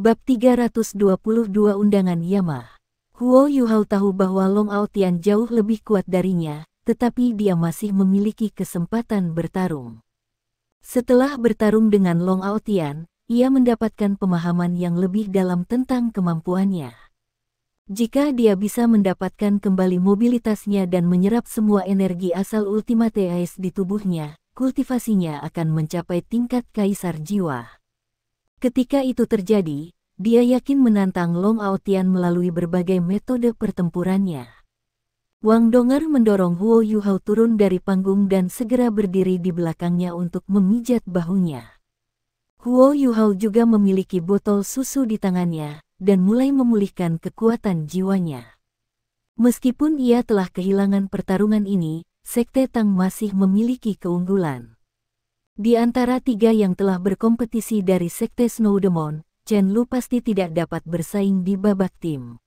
Bab 322 Undangan Yama. Huo Yuhao tahu bahwa Long Aotian jauh lebih kuat darinya, tetapi dia masih memiliki kesempatan bertarung. Setelah bertarung dengan Long Aotian, ia mendapatkan pemahaman yang lebih dalam tentang kemampuannya. Jika dia bisa mendapatkan kembali mobilitasnya dan menyerap semua energi asal Ultimate Ace di tubuhnya, kultivasinya akan mencapai tingkat kaisar jiwa. Ketika itu terjadi, dia yakin menantang Long Aotian melalui berbagai metode pertempurannya. Wang Donger mendorong Huo Yuhao turun dari panggung dan segera berdiri di belakangnya untuk memijat bahunya. Huo Yuhao juga memiliki botol susu di tangannya, dan mulai memulihkan kekuatan jiwanya. Meskipun ia telah kehilangan pertarungan ini, Sekte Tang masih memiliki keunggulan. Di antara tiga yang telah berkompetisi dari Sekte Snow Demon, Chen Lu pasti tidak dapat bersaing di babak tim.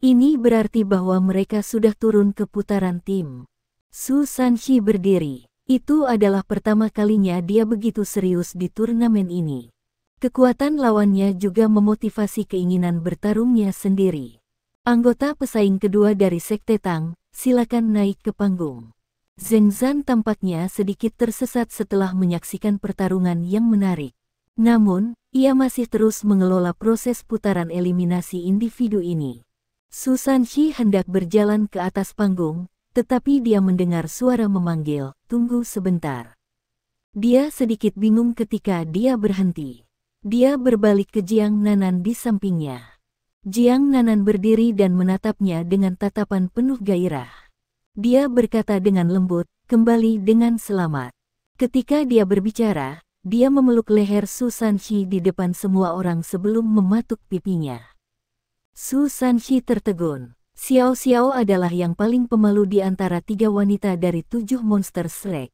Ini berarti bahwa mereka sudah turun ke putaran tim. Su Sanxi berdiri. Itu adalah pertama kalinya dia begitu serius di turnamen ini. Kekuatan lawannya juga memotivasi keinginan bertarungnya sendiri. Anggota pesaing kedua dari Sekte Tang, silakan naik ke panggung. Zheng Zan tampaknya sedikit tersesat setelah menyaksikan pertarungan yang menarik. Namun, ia masih terus mengelola proses putaran eliminasi individu ini. Su Sanxi hendak berjalan ke atas panggung, tetapi dia mendengar suara memanggil, "Tunggu sebentar." Dia sedikit bingung ketika dia berhenti. Dia berbalik ke Jiang Nanan di sampingnya. Jiang Nanan berdiri dan menatapnya dengan tatapan penuh gairah. Dia berkata dengan lembut, "Kembali dengan selamat." Ketika dia berbicara, dia memeluk leher Su Sanxi di depan semua orang sebelum mematuk pipinya. Su Sanxi tertegun. Xiao Xiao adalah yang paling pemalu di antara tiga wanita dari 7 monster Shrek.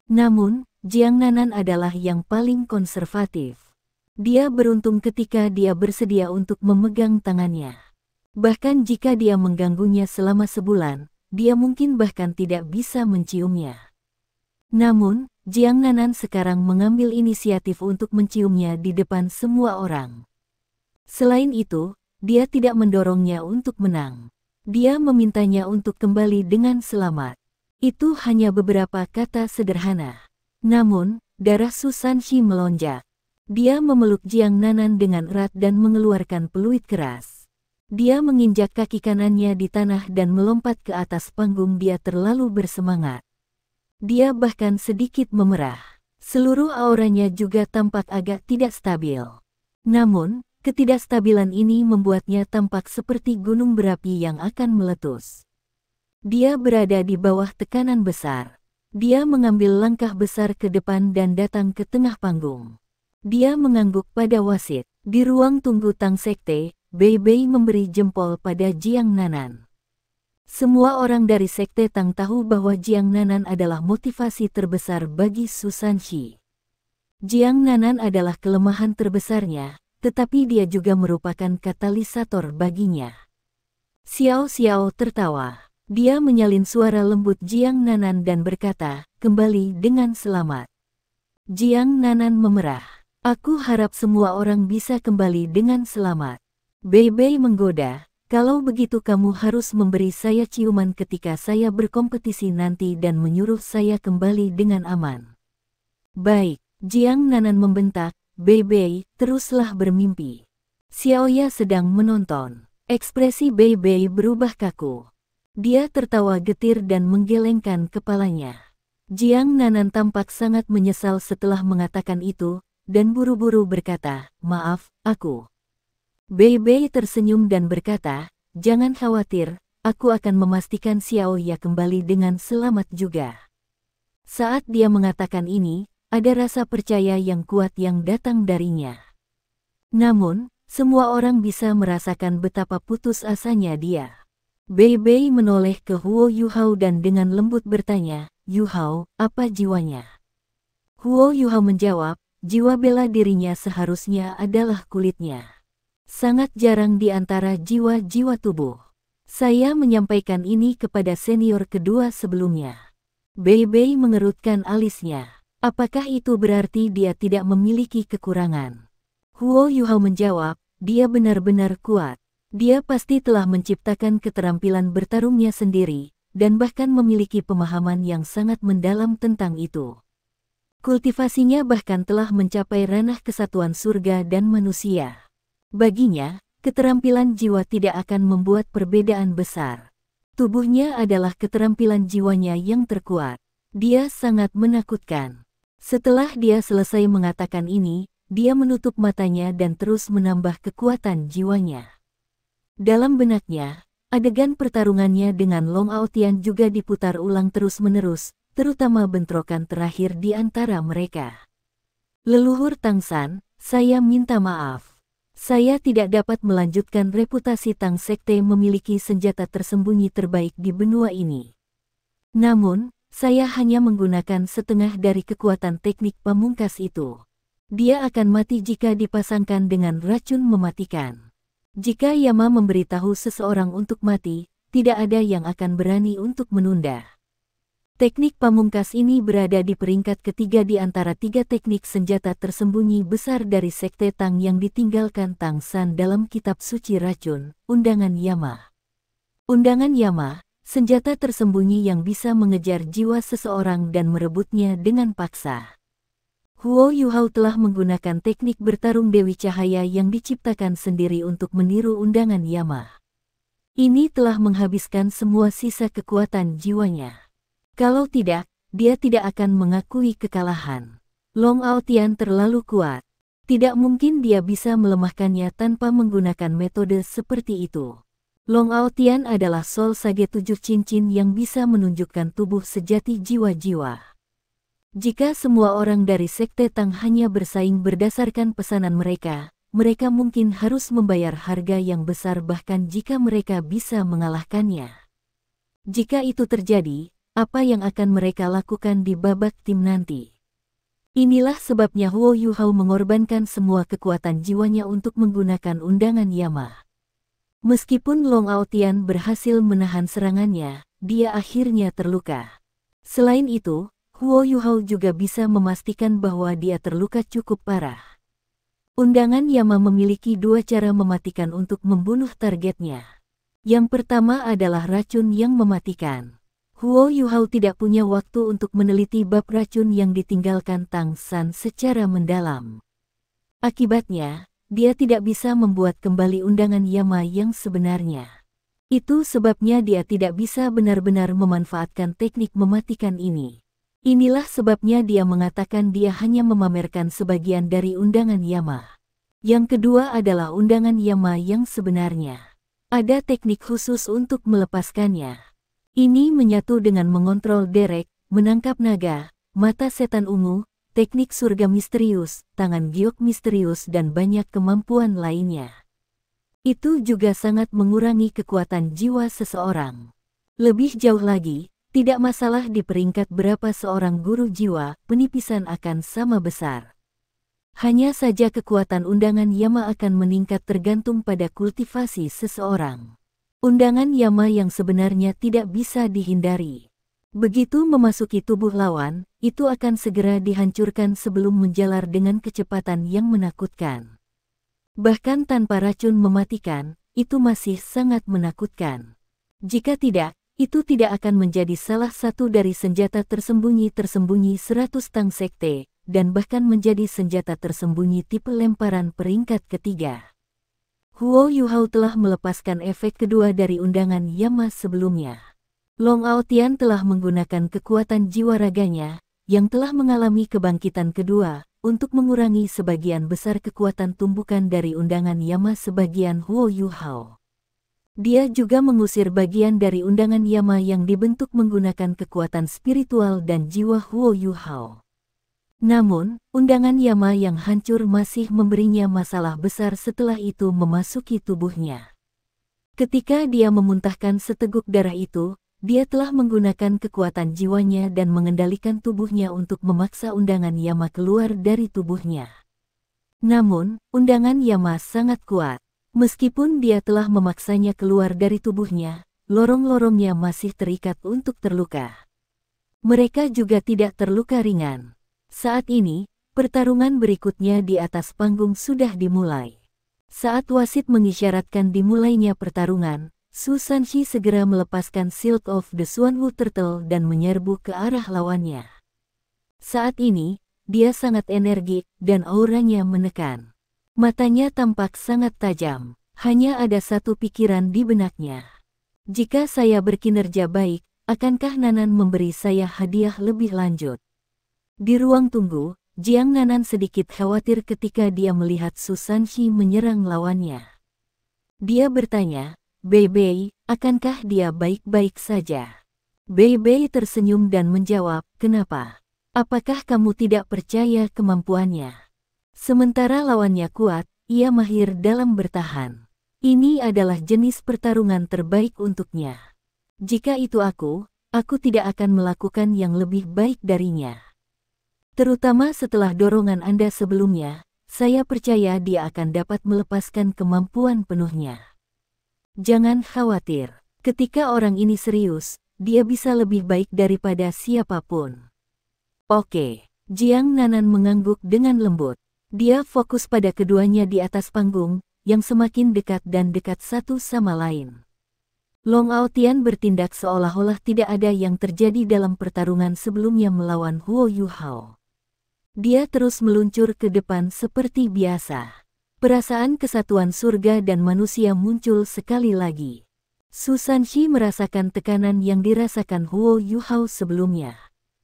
Namun, Jiang Nanan adalah yang paling konservatif. Dia beruntung ketika dia bersedia untuk memegang tangannya. Bahkan jika dia mengganggunya selama sebulan, dia mungkin bahkan tidak bisa menciumnya. Namun, Jiang Nanan sekarang mengambil inisiatif untuk menciumnya di depan semua orang. Selain itu, dia tidak mendorongnya untuk menang. Dia memintanya untuk kembali dengan selamat. Itu hanya beberapa kata sederhana. Namun, darah Su Sanxi melonjak. Dia memeluk Jiang Nanan dengan erat dan mengeluarkan peluit keras. Dia menginjak kaki kanannya di tanah dan melompat ke atas panggung. Dia terlalu bersemangat. Dia bahkan sedikit memerah. Seluruh auranya juga tampak agak tidak stabil. Namun, ketidakstabilan ini membuatnya tampak seperti gunung berapi yang akan meletus. Dia berada di bawah tekanan besar. Dia mengambil langkah besar ke depan dan datang ke tengah panggung. Dia mengangguk pada wasit. Di ruang tunggu Tang Sekte, Bei Bei memberi jempol pada Jiang Nanan. Semua orang dari Sekte Tang tahu bahwa Jiang Nanan adalah motivasi terbesar bagi Su Sanxi. Jiang Nanan adalah kelemahan terbesarnya, tetapi dia juga merupakan katalisator baginya. Xiao Xiao tertawa. Dia menyalin suara lembut Jiang Nanan dan berkata, "Kembali dengan selamat." Jiang Nanan memerah. "Aku harap semua orang bisa kembali dengan selamat." Bei Bei menggoda, "Kalau begitu kamu harus memberi saya ciuman ketika saya berkompetisi nanti dan menyuruh saya kembali dengan aman." "Baik," Jiang Nanan membentak, "Bei Bei, teruslah bermimpi." Xiaoya sedang menonton. Ekspresi Bei Bei berubah kaku. Dia tertawa getir dan menggelengkan kepalanya. Jiang Nanan tampak sangat menyesal setelah mengatakan itu, dan buru-buru berkata, "Maaf, aku." Bei Bei tersenyum dan berkata, "Jangan khawatir, aku akan memastikan Xiaoya kembali dengan selamat juga." Saat dia mengatakan ini, ada rasa percaya yang kuat yang datang darinya. Namun, semua orang bisa merasakan betapa putus asanya dia. Bei Bei menoleh ke Huo Yuhao dan dengan lembut bertanya, "Yuhao, apa jiwanya?" Huo Yuhao menjawab, "Jiwa bela dirinya seharusnya adalah kulitnya. Sangat jarang di antara jiwa-jiwa tubuh. Saya menyampaikan ini kepada senior kedua sebelumnya." Bei Bei mengerutkan alisnya. Apakah itu berarti dia tidak memiliki kekurangan? Huo Yuhao menjawab, dia benar-benar kuat. Dia pasti telah menciptakan keterampilan bertarungnya sendiri, dan bahkan memiliki pemahaman yang sangat mendalam tentang itu. Kultivasinya bahkan telah mencapai ranah kesatuan surga dan manusia. Baginya, keterampilan jiwa tidak akan membuat perbedaan besar. Tubuhnya adalah keterampilan jiwanya yang terkuat. Dia sangat menakutkan. Setelah dia selesai mengatakan ini, dia menutup matanya dan terus menambah kekuatan jiwanya. Dalam benaknya, adegan pertarungannya dengan Long Aotian juga diputar ulang terus-menerus, terutama bentrokan terakhir di antara mereka. Leluhur Tang San, saya minta maaf. Saya tidak dapat melanjutkan reputasi Tang Sekte memiliki senjata tersembunyi terbaik di benua ini. Namun, saya hanya menggunakan setengah dari kekuatan teknik pamungkas itu. Dia akan mati jika dipasangkan dengan racun mematikan. Jika Yama memberitahu seseorang untuk mati, tidak ada yang akan berani untuk menunda. Teknik pamungkas ini berada di peringkat ketiga di antara 3 teknik senjata tersembunyi besar dari Sekte Tang yang ditinggalkan Tang San dalam kitab suci racun, Undangan Yama. Undangan Yama, senjata tersembunyi yang bisa mengejar jiwa seseorang dan merebutnya dengan paksa. Huo Yuhao telah menggunakan teknik bertarung Dewi Cahaya yang diciptakan sendiri untuk meniru Undangan Yama. Ini telah menghabiskan semua sisa kekuatan jiwanya. Kalau tidak, dia tidak akan mengakui kekalahan. Long Aotian terlalu kuat. Tidak mungkin dia bisa melemahkannya tanpa menggunakan metode seperti itu. Long Aotian adalah Soul Sage 7 cincin yang bisa menunjukkan tubuh sejati jiwa-jiwa. Jika semua orang dari Sekte Tang hanya bersaing berdasarkan pesanan mereka, mereka mungkin harus membayar harga yang besar bahkan jika mereka bisa mengalahkannya. Jika itu terjadi, apa yang akan mereka lakukan di babak tim nanti? Inilah sebabnya Huo Yuhao mengorbankan semua kekuatan jiwanya untuk menggunakan Undangan Yama. Meskipun Long Aotian berhasil menahan serangannya, dia akhirnya terluka. Selain itu, Huo Yuhao juga bisa memastikan bahwa dia terluka cukup parah. Undangan Yama memiliki 2 cara mematikan untuk membunuh targetnya. Yang pertama adalah racun yang mematikan. Huo Yuhao tidak punya waktu untuk meneliti bab racun yang ditinggalkan Tang San secara mendalam. Akibatnya, dia tidak bisa membuat kembali Undangan Yama yang sebenarnya. Itu sebabnya dia tidak bisa benar-benar memanfaatkan teknik mematikan ini. Inilah sebabnya dia mengatakan dia hanya memamerkan sebagian dari Undangan Yama. Yang kedua adalah Undangan Yama yang sebenarnya. Ada teknik khusus untuk melepaskannya. Ini menyatu dengan mengontrol derek, menangkap naga, mata setan ungu, teknik surga misterius, tangan giok misterius dan banyak kemampuan lainnya. Itu juga sangat mengurangi kekuatan jiwa seseorang. Lebih jauh lagi, tidak masalah di peringkat berapa seorang guru jiwa, penipisan akan sama besar. Hanya saja kekuatan Undangan Yama akan meningkat tergantung pada kultivasi seseorang. Undangan Yama yang sebenarnya tidak bisa dihindari. Begitu memasuki tubuh lawan, itu akan segera dihancurkan sebelum menjalar dengan kecepatan yang menakutkan. Bahkan tanpa racun mematikan, itu masih sangat menakutkan. Jika tidak, itu tidak akan menjadi salah satu dari senjata tersembunyi 100 Tang Sekte, dan bahkan menjadi senjata tersembunyi tipe lemparan peringkat ketiga. Huo Yuhao telah melepaskan efek kedua dari Undangan Yama sebelumnya. Long Aotian telah menggunakan kekuatan jiwa raganya, yang telah mengalami kebangkitan kedua, untuk mengurangi sebagian besar kekuatan tumbukan dari Undangan Yama sebagian Huo Yuhao. Dia juga mengusir bagian dari Undangan Yama yang dibentuk menggunakan kekuatan spiritual dan jiwa Huo Yuhao. Namun, Undangan Yama yang hancur masih memberinya masalah besar setelah itu memasuki tubuhnya. Ketika dia memuntahkan seteguk darah itu, dia telah menggunakan kekuatan jiwanya dan mengendalikan tubuhnya untuk memaksa Undangan Yama keluar dari tubuhnya. Namun, Undangan Yama sangat kuat. Meskipun dia telah memaksanya keluar dari tubuhnya, lorong-lorongnya masih terikat untuk terluka. Mereka juga tidak terluka ringan. Saat ini, Pertarungan berikutnya di atas panggung sudah dimulai. Saat wasit mengisyaratkan dimulainya pertarungan, Su Sanxi segera melepaskan Silk of the Swanwu Turtle dan menyerbu ke arah lawannya. Saat ini, dia sangat energik dan auranya menekan. Matanya tampak sangat tajam, hanya ada satu pikiran di benaknya. Jika saya berkinerja baik, akankah Nanan memberi saya hadiah lebih lanjut? Di ruang tunggu, Jiang Nanan sedikit khawatir ketika dia melihat Su Sanxi menyerang lawannya. Dia bertanya, "Bei Bei, akankah dia baik-baik saja?" Bei Bei tersenyum dan menjawab, "Kenapa? Apakah kamu tidak percaya kemampuannya? Sementara lawannya kuat, ia mahir dalam bertahan. Ini adalah jenis pertarungan terbaik untuknya. Jika itu aku tidak akan melakukan yang lebih baik darinya. Terutama setelah dorongan Anda sebelumnya, saya percaya dia akan dapat melepaskan kemampuan penuhnya. Jangan khawatir, ketika orang ini serius, dia bisa lebih baik daripada siapapun." "Oke." Jiang Nanan mengangguk dengan lembut. Dia fokus pada keduanya di atas panggung, yang semakin dekat dan dekat satu sama lain. Long Aotian bertindak seolah-olah tidak ada yang terjadi dalam pertarungan sebelumnya melawan Huo Yuhao. Dia terus meluncur ke depan seperti biasa. Perasaan kesatuan surga dan manusia muncul sekali lagi. Su Sanxi merasakan tekanan yang dirasakan Huo Yuhao sebelumnya.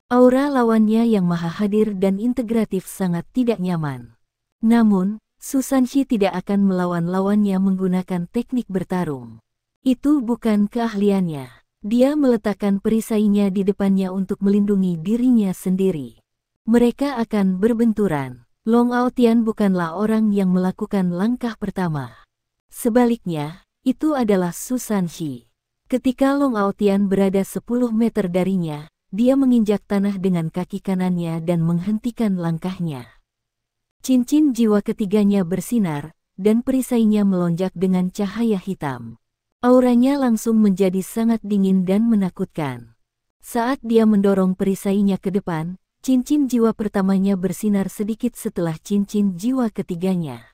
Aura lawannya yang maha hadir dan integratif sangat tidak nyaman. Namun, Su Sanxi tidak akan melawan lawannya menggunakan teknik bertarung. Itu bukan keahliannya. Dia meletakkan perisainya di depannya untuk melindungi dirinya sendiri. Mereka akan berbenturan. Long Aotian bukanlah orang yang melakukan langkah pertama. Sebaliknya, itu adalah Su Sanxi. Ketika Long Aotian berada 10 meter darinya, dia menginjak tanah dengan kaki kanannya dan menghentikan langkahnya. Cincin jiwa ketiganya bersinar, dan perisainya melonjak dengan cahaya hitam. Auranya langsung menjadi sangat dingin dan menakutkan. Saat dia mendorong perisainya ke depan, cincin jiwa pertamanya bersinar sedikit setelah cincin jiwa ketiganya.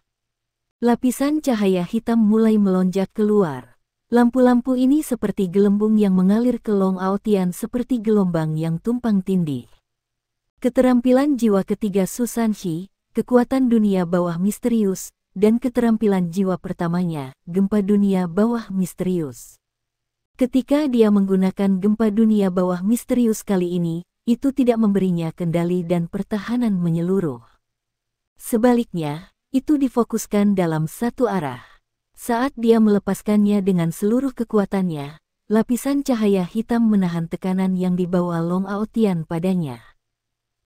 Lapisan cahaya hitam mulai melonjak keluar. Lampu-lampu ini seperti gelembung yang mengalir ke Long Aotian seperti gelombang yang tumpang tindih. Keterampilan jiwa ketiga Su Sanxi, kekuatan dunia bawah misterius, dan keterampilan jiwa pertamanya, gempa dunia bawah misterius. Ketika dia menggunakan gempa dunia bawah misterius kali ini, itu tidak memberinya kendali dan pertahanan menyeluruh. Sebaliknya, itu difokuskan dalam satu arah. Saat dia melepaskannya dengan seluruh kekuatannya, lapisan cahaya hitam menahan tekanan yang dibawa Long Aotian padanya.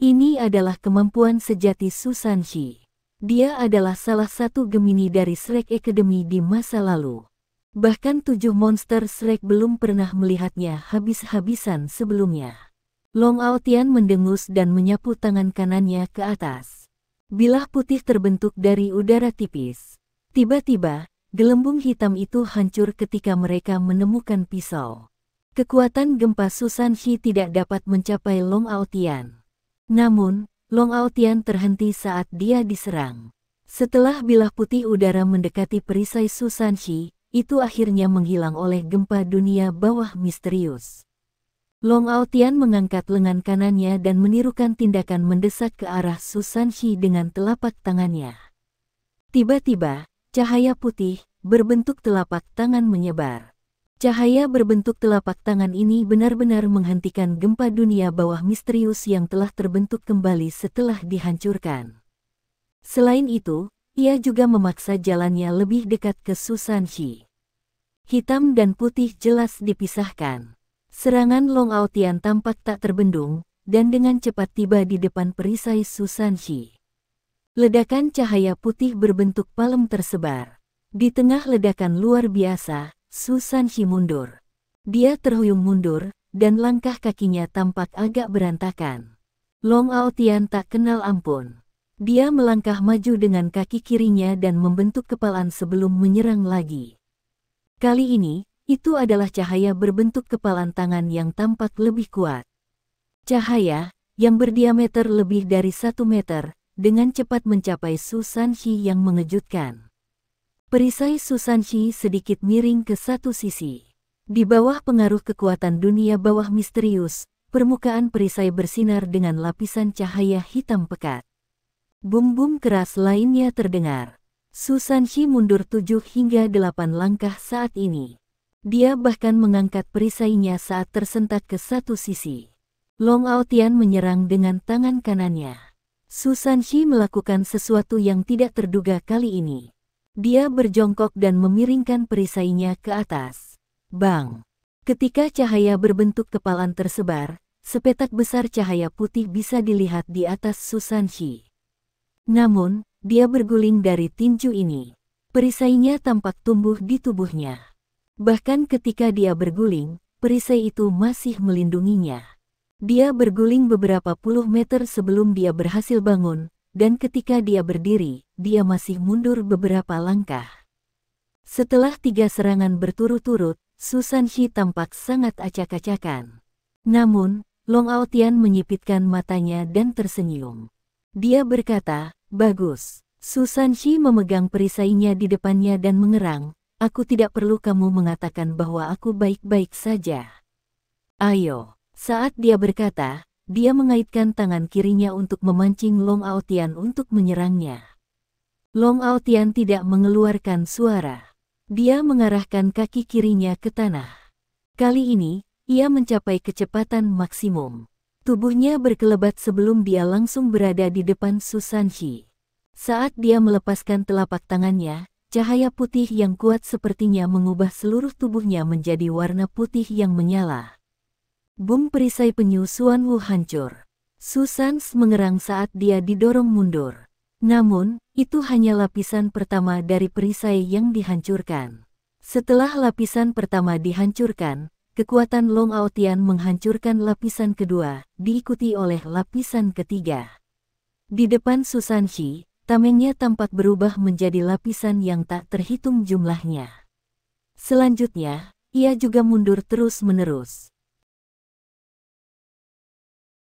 Ini adalah kemampuan sejati Su Sanxi. Dia adalah salah satu Gemini dari Shrek Academy di masa lalu. Bahkan 7 monster Shrek belum pernah melihatnya habis-habisan sebelumnya. Long Aotian mendengus dan menyapu tangan kanannya ke atas. Bilah putih terbentuk dari udara tipis. Tiba-tiba, gelembung hitam itu hancur ketika mereka menemukan pisau. Kekuatan gempa Su Sanxi tidak dapat mencapai Long Aotian. Namun, Long Aotian terhenti saat dia diserang. Setelah bilah putih udara mendekati perisai Su Sanxi, itu akhirnya menghilang oleh gempa dunia bawah misterius. Long Aotian mengangkat lengan kanannya dan menirukan tindakan mendesak ke arah Su Sanxi dengan telapak tangannya. Tiba-tiba, cahaya putih, berbentuk telapak tangan menyebar. Cahaya berbentuk telapak tangan ini benar-benar menghentikan gempa dunia bawah misterius yang telah terbentuk kembali setelah dihancurkan. Selain itu, ia juga memaksa jalannya lebih dekat ke Su Sanxi. Hitam dan putih jelas dipisahkan. Serangan Long Aotian tampak tak terbendung, dan dengan cepat tiba di depan perisai Su Sanxi. Ledakan cahaya putih berbentuk palem tersebar. Di tengah ledakan luar biasa, Su Sanxi mundur. Dia terhuyung mundur, dan langkah kakinya tampak agak berantakan. Long Aotian tak kenal ampun. Dia melangkah maju dengan kaki kirinya dan membentuk kepalan sebelum menyerang lagi. Kali ini, itu adalah cahaya berbentuk kepalan tangan yang tampak lebih kuat. Cahaya, yang berdiameter lebih dari 1 meter, dengan cepat mencapai Su Sanxi yang mengejutkan. Perisai Su Sanxi sedikit miring ke satu sisi. Di bawah pengaruh kekuatan dunia bawah misterius, permukaan perisai bersinar dengan lapisan cahaya hitam pekat. Bum-bum keras lainnya terdengar. Su Sanxi mundur 7 hingga 8 langkah saat ini. Dia bahkan mengangkat perisainya saat tersentak ke satu sisi. Long Aotian menyerang dengan tangan kanannya. Su Sanxi melakukan sesuatu yang tidak terduga kali ini. Dia berjongkok dan memiringkan perisainya ke atas. Bang! Ketika cahaya berbentuk kepalan tersebar, sepetak besar cahaya putih bisa dilihat di atas Su Sanxi. Namun, dia berguling dari tinju ini. Perisainya tampak tumbuh di tubuhnya. Bahkan ketika dia berguling, perisai itu masih melindunginya. Dia berguling beberapa puluh meter sebelum dia berhasil bangun, dan ketika dia berdiri, dia masih mundur beberapa langkah. Setelah 3 serangan berturut-turut, Su Sanxi tampak sangat acak-acakan. Namun, Long Aotian menyipitkan matanya dan tersenyum. Dia berkata, "Bagus." Su Sanxi memegang perisainya di depannya dan mengerang, "Aku tidak perlu kamu mengatakan bahwa aku baik-baik saja. Ayo." Saat dia berkata, dia mengaitkan tangan kirinya untuk memancing Long Aotian untuk menyerangnya. Long Aotian tidak mengeluarkan suara. Dia mengarahkan kaki kirinya ke tanah. Kali ini, ia mencapai kecepatan maksimum. Tubuhnya berkelebat sebelum dia langsung berada di depan Su Sanxi. Saat dia melepaskan telapak tangannya, cahaya putih yang kuat sepertinya mengubah seluruh tubuhnya menjadi warna putih yang menyala. Bum, perisai penyu Xuan Wu hancur. Su Sanxi mengerang saat dia didorong mundur. Namun, itu hanya lapisan pertama dari perisai yang dihancurkan. Setelah lapisan pertama dihancurkan, kekuatan Long Aotian menghancurkan lapisan kedua, diikuti oleh lapisan ketiga. Di depan Su Sanxi, tamengnya tampak berubah menjadi lapisan yang tak terhitung jumlahnya. Selanjutnya, ia juga mundur terus-menerus.